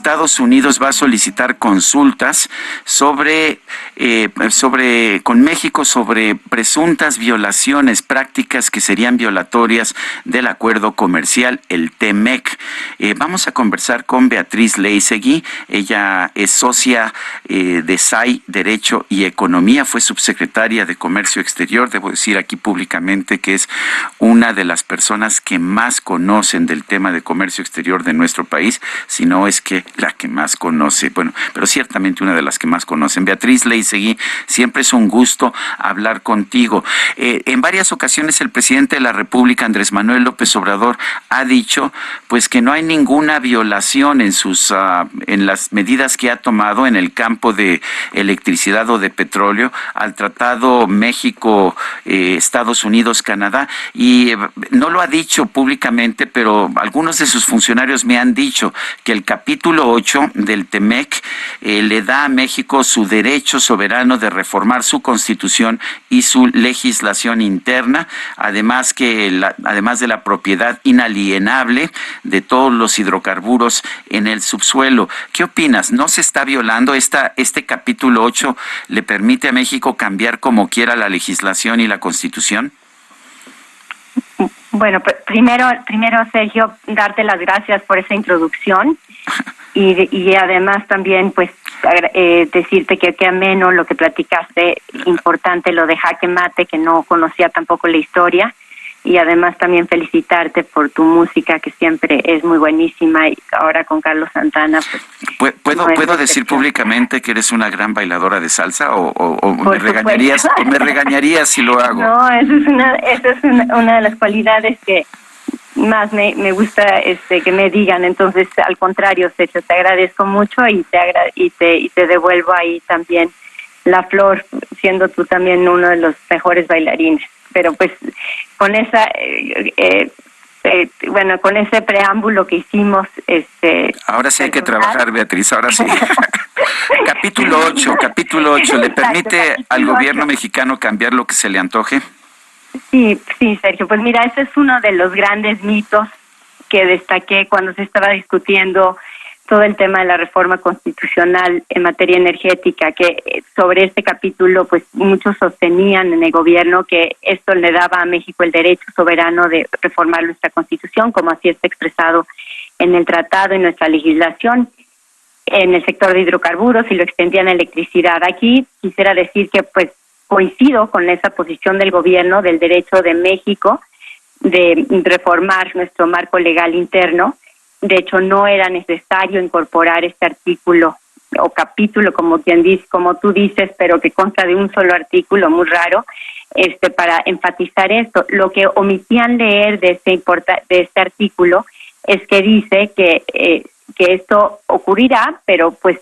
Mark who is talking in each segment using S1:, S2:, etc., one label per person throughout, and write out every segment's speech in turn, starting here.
S1: Estados Unidos va a solicitar consultas con México sobre presuntas violaciones, prácticas que serían violatorias del acuerdo comercial, el TEMEC. Vamos a conversar con Beatriz Leisegui. Ella es socia de SAI Derecho y Economía, fue subsecretaria de Comercio Exterior. Debo decir aquí públicamente que es una de las personas que más conocen del tema de comercio exterior de nuestro país, si no es que la que más conoce, bueno, pero ciertamente una de las que más conocen. Beatriz Leisegui, siempre es un gusto hablar contigo. En varias ocasiones el presidente de la República, Andrés Manuel López Obrador, ha dicho pues que no hay ninguna violación en las medidas que ha tomado en el campo de electricidad o de petróleo al Tratado México, Estados Unidos, Canadá, y no lo ha dicho públicamente, pero algunos de sus funcionarios me han dicho que el capítulo 8 del TEMEC le da a México su derecho soberano de reformar su constitución y su legislación interna, además de la propiedad inalienable de todos los hidrocarburos en el subsuelo. ¿Qué opinas? ¿No se está violando este capítulo 8? ¿Le permite a México cambiar como quiera la legislación y la constitución?
S2: Bueno, primero, Sergio, darte las gracias por esa introducción y además también, pues, decirte que qué ameno lo que platicaste, importante lo de Jaque Mate, que no conocía tampoco la historia, y además también felicitarte por tu música, que siempre es muy buenísima, y ahora con Carlos Santana, pues...
S1: ¿Puedo decir públicamente que eres una gran bailadora de salsa o me regañarías si lo hago?
S2: No, esa es una de las cualidades que más me gusta que me digan. Entonces, al contrario, Sergio, te agradezco mucho y te devuelvo ahí también la flor, siendo tú también uno de los mejores bailarines. Pero pues con esa con ese preámbulo que hicimos,
S1: ahora sí hay que trabajar, Beatriz, ahora sí. Capítulo 8, ¿le permite al gobierno mexicano cambiar lo que se le antoje?
S2: Sí, Sergio, pues mira, ese es uno de los grandes mitos que destaqué cuando se estaba discutiendo todo el tema de la reforma constitucional en materia energética, que sobre este capítulo pues muchos sostenían en el gobierno que esto le daba a México el derecho soberano de reformar nuestra constitución, como así está expresado en el tratado y nuestra legislación en el sector de hidrocarburos, y lo extendían a electricidad. Aquí quisiera decir que pues coincido con esa posición del gobierno del derecho de México de reformar nuestro marco legal interno. De hecho, no era necesario incorporar este artículo o capítulo, como tú dices, pero que consta de un solo artículo, muy raro, para enfatizar esto. Lo que omitían leer de este artículo es que dice que esto ocurrirá, pero pues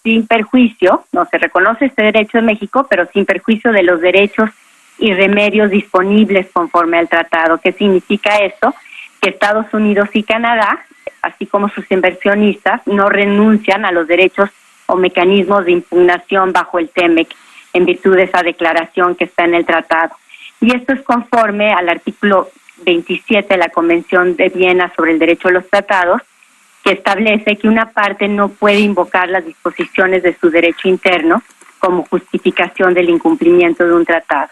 S2: sin perjuicio, no se reconoce este derecho en México, pero sin perjuicio de los derechos y remedios disponibles conforme al tratado. ¿Qué significa esto? Que Estados Unidos y Canadá, así como sus inversionistas, no renuncian a los derechos o mecanismos de impugnación bajo el TEMEC en virtud de esa declaración que está en el tratado. Y esto es conforme al artículo 27 de la Convención de Viena sobre el Derecho a los Tratados, que establece que una parte no puede invocar las disposiciones de su derecho interno como justificación del incumplimiento de un tratado.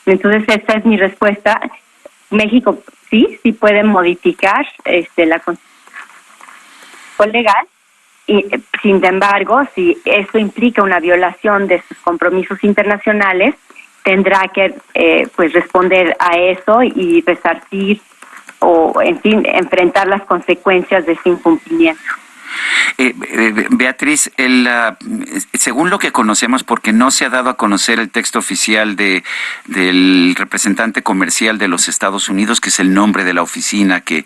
S2: Entonces, esta es mi respuesta. México sí puede modificar la constitución legal, y sin embargo, si eso implica una violación de sus compromisos internacionales, tendrá que pues responder a eso y resarcir o, en fin, enfrentar las consecuencias de ese incumplimiento.
S1: Beatriz, según lo que conocemos, porque no se ha dado a conocer el texto oficial del representante comercial de los Estados Unidos, que es el nombre de la oficina que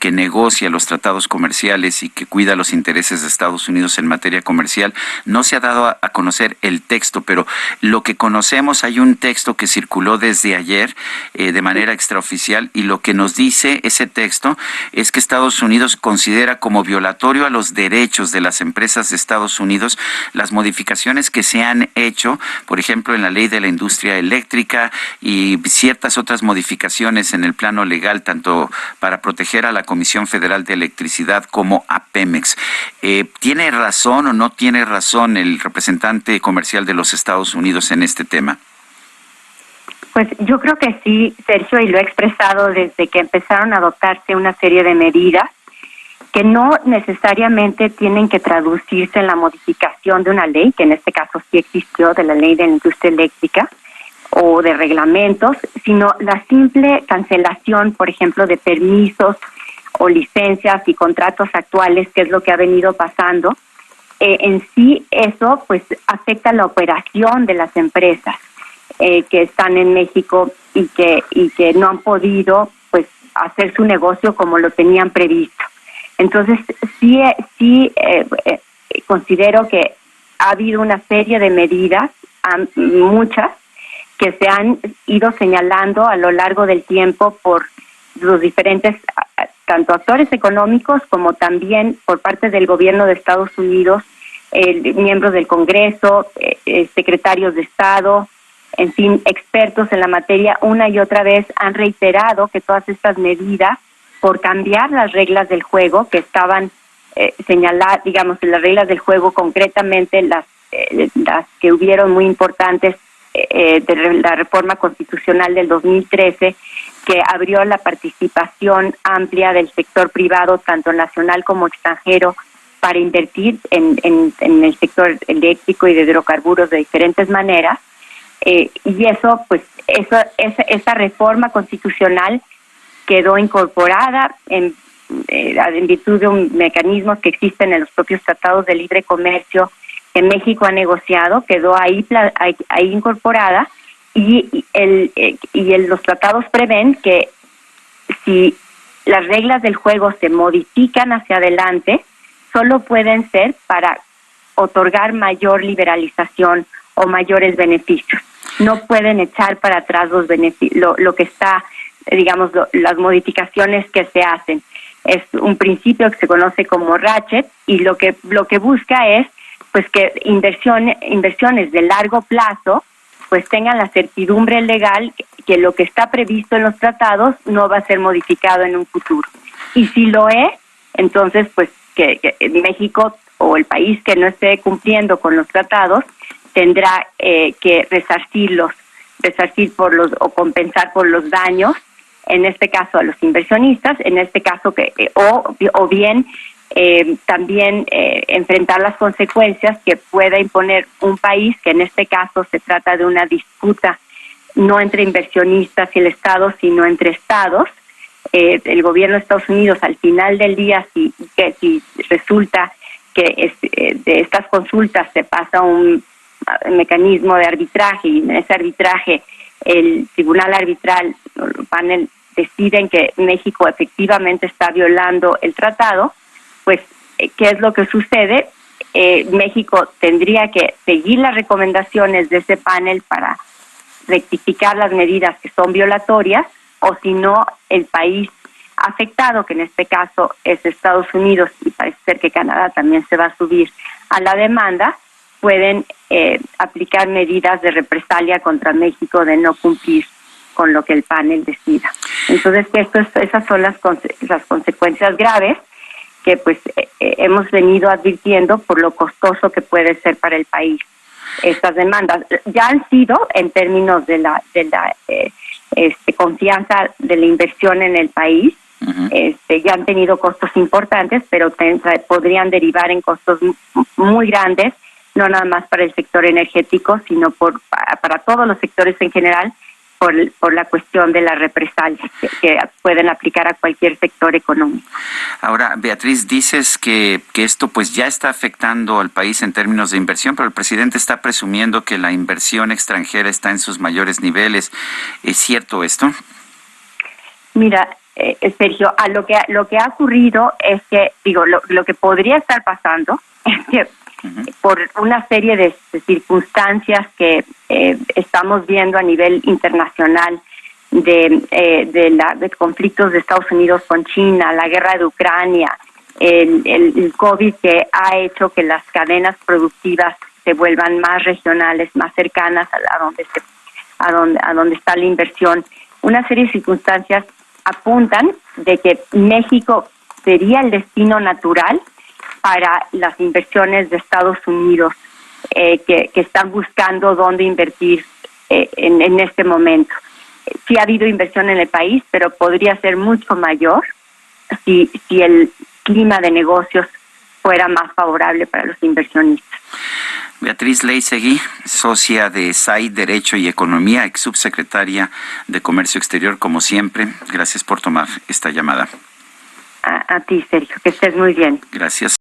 S1: negocia los tratados comerciales y que cuida los intereses de Estados Unidos en materia comercial, no se ha dado a conocer el texto, pero lo que conocemos, hay un texto que circuló desde ayer de manera extraoficial, y lo que nos dice ese texto es que Estados Unidos considera como violatorio a los derechos derechos de las empresas de Estados Unidos, las modificaciones que se han hecho, por ejemplo, en la ley de la industria eléctrica y ciertas otras modificaciones en el plano legal, tanto para proteger a la Comisión Federal de Electricidad como a Pemex. ¿Tiene razón o no tiene razón el representante comercial de los Estados Unidos en este tema?
S2: Pues yo creo que sí, Sergio, y lo he expresado desde que empezaron a adoptarse una serie de medidas que no necesariamente tienen que traducirse en la modificación de una ley, que en este caso sí existió, de la ley de la industria eléctrica, o de reglamentos, sino la simple cancelación, por ejemplo, de permisos o licencias y contratos actuales, que es lo que ha venido pasando. En sí, eso pues afecta la operación de las empresas que están en México y que no han podido pues hacer su negocio como lo tenían previsto. Entonces sí considero que ha habido una serie de medidas, muchas, que se han ido señalando a lo largo del tiempo por los diferentes tanto actores económicos como también por parte del gobierno de Estados Unidos, miembros del Congreso, secretarios de Estado, en fin, expertos en la materia. Una y otra vez han reiterado que todas estas medidas por cambiar las reglas del juego que estaban señaladas, digamos, en las reglas del juego, concretamente las que hubieron muy importantes de la reforma constitucional del 2013, que abrió la participación amplia del sector privado, tanto nacional como extranjero, para invertir en el sector eléctrico y de hidrocarburos de diferentes maneras. Y eso, pues, esa reforma constitucional quedó incorporada en virtud de un mecanismos que existen en los propios tratados de libre comercio que México ha negociado, quedó ahí incorporada, y los tratados prevén que si las reglas del juego se modifican hacia adelante, solo pueden ser para otorgar mayor liberalización o mayores beneficios. No pueden echar para atrás los beneficios, lo que está, digamos, las modificaciones que se hacen. Es un principio que se conoce como ratchet, y lo que busca es pues que inversiones de largo plazo pues tengan la certidumbre legal que lo que está previsto en los tratados no va a ser modificado en un futuro. Y si lo es, entonces pues que México o el país que no esté cumpliendo con los tratados tendrá que resarcir o compensar por los daños, en este caso a los inversionistas, en este caso o bien también enfrentar las consecuencias que pueda imponer un país, que en este caso se trata de una disputa no entre inversionistas y el Estado, sino entre estados. El gobierno de Estados Unidos, al final del día, si resulta que de estas consultas se pasa un mecanismo de arbitraje, y en ese arbitraje el tribunal arbitral, el panel, deciden que México efectivamente está violando el tratado, pues ¿qué es lo que sucede? México tendría que seguir las recomendaciones de ese panel para rectificar las medidas que son violatorias, o si no, el país afectado, que en este caso es Estados Unidos, y parece ser que Canadá también se va a subir a la demanda, pueden aplicar medidas de represalia contra México de no cumplir con lo que el panel decida. Entonces, esas son las consecuencias graves que pues hemos venido advirtiendo por lo costoso que puede ser para el país estas demandas. Ya han sido, en términos de la confianza de la inversión en el país, ya han tenido costos importantes, pero podrían derivar en costos muy grandes, no nada más para el sector energético, sino para todos los sectores en general, por la cuestión de las represalias que pueden aplicar a cualquier sector económico.
S1: Ahora, Beatriz, dices que esto pues ya está afectando al país en términos de inversión, pero el presidente está presumiendo que la inversión extranjera está en sus mayores niveles. ¿Es cierto esto?
S2: Mira, Sergio, lo que ha ocurrido es que, lo que podría estar pasando es que por una serie de circunstancias que estamos viendo a nivel internacional, de conflictos de Estados Unidos con China, la guerra de Ucrania, el COVID, que ha hecho que las cadenas productivas se vuelvan más regionales, más cercanas a donde está la inversión. Una serie de circunstancias apuntan de que México sería el destino natural para las inversiones de Estados Unidos, que están buscando dónde invertir en este momento. Sí ha habido inversión en el país, pero podría ser mucho mayor si el clima de negocios fuera más favorable para los inversionistas.
S1: Beatriz Leisegui, socia de SAI Derecho y Economía, ex subsecretaria de Comercio Exterior, como siempre. Gracias por tomar esta llamada.
S2: A ti, Sergio, que estés muy bien.
S1: Gracias.